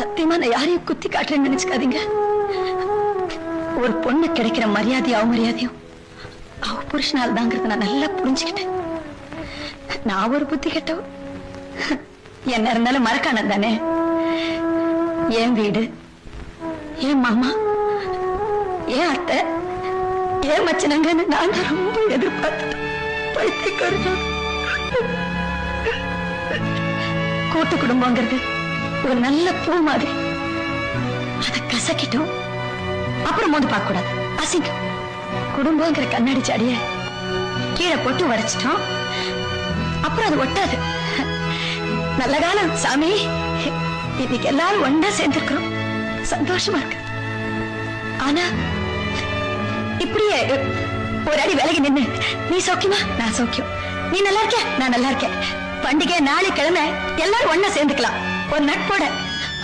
சத்தியமா நான் யாரையும் குத்தி காட்டுறேன்னு நினைச்சுக்காதீங்க. ஒரு பொண்ணு கிடைக்கிற மரியாதையும் அவமரியாதையும் அவ புருஷனால் தாங்கிறத நான் நல்லா புரிஞ்சுக்கிட்டேன். நான் ஒரு புத்தி கெட்டவ. என்ன இருந்தாலும் மறக்கானது தானே. என் வீடு, என் மாமா, என் அத்தை, என் மச்சனங்கன்னு நான் ரொம்ப எதிர்பார்த்தேன். கூட்டு குடும்பங்கிறது ஒரு நல்ல பூ மாதிரி. அதை கசக்கிட்டோம், அப்புறம் மோந்து பார்க்க கூடாது, அசிங்கம். குடும்பங்கிற கண்ணாடி சாடிய கீழே போட்டு வரைச்சிட்டோம், அப்புறம் அது ஒட்டாது. நல்ல காலம் சாமி. இன்னைக்கு எல்லாரும் ஒன்னா சேர்ந்திருக்கிறோம், சந்தோஷமா இருக்கு. ஆனா இப்படியே ஒரு அடி விலகி நின்னு நீ சௌக்கியமா நான் சௌக்கியம், நீ நல்லா இருக்க நான் நல்லா இருக்கேன், பண்டிகை நாளை கிழமை எல்லாரும் ஒன்னா சேர்ந்துக்கலாம் ஒரு நட்போட.